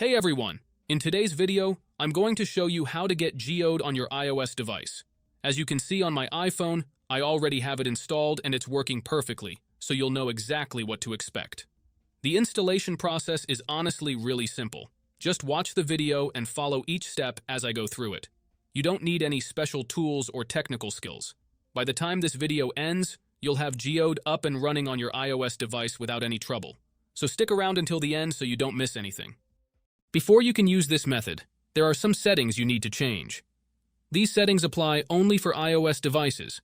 Hey everyone! In today's video, I'm going to show you how to get Geode on your iOS device. As you can see on my iPhone, I already have it installed and it's working perfectly, so you'll know exactly what to expect. The installation process is honestly really simple. Just watch the video and follow each step as I go through it. You don't need any special tools or technical skills. By the time this video ends, you'll have Geode up and running on your iOS device without any trouble. So stick around until the end so you don't miss anything. Before you can use this method, there are some settings you need to change. These settings apply only for iOS devices.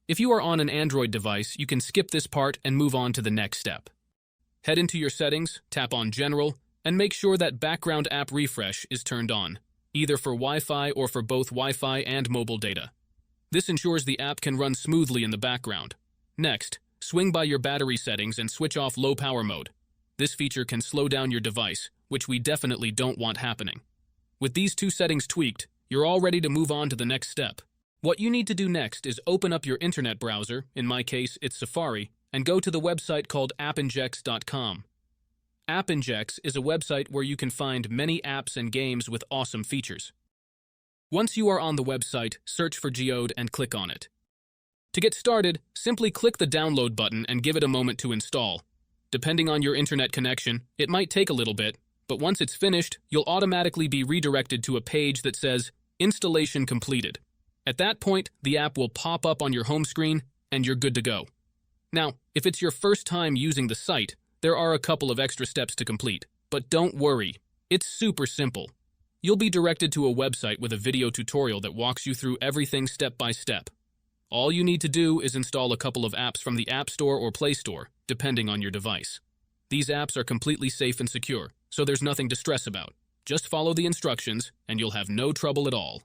If you are on an Android device, you can skip this part and move on to the next step. Head into your settings, tap on General, and make sure that background app refresh is turned on, either for Wi-Fi or for both Wi-Fi and mobile data. This ensures the app can run smoothly in the background. Next, swing by your battery settings and switch off low power mode. This feature can slow down your device, which we definitely don't want happening. With these two settings tweaked, you're all ready to move on to the next step. What you need to do next is open up your internet browser, in my case it's Safari, and go to the website called appinjects.com. AppInjects is a website where you can find many apps and games with awesome features. Once you are on the website, search for Geode and click on it. To get started, simply click the download button and give it a moment to install. Depending on your internet connection, it might take a little bit, but once it's finished, you'll automatically be redirected to a page that says, Installation completed. At that point, the app will pop up on your home screen, and you're good to go. Now, if it's your first time using the site, there are a couple of extra steps to complete. But don't worry, it's super simple. You'll be directed to a website with a video tutorial that walks you through everything step by step. All you need to do is install a couple of apps from the App Store or Play Store, depending on your device. These apps are completely safe and secure, so there's nothing to stress about. Just follow the instructions, and you'll have no trouble at all.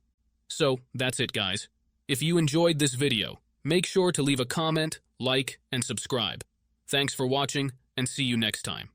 So, that's it guys. If you enjoyed this video, make sure to leave a comment, like, and subscribe. Thanks for watching, and see you next time.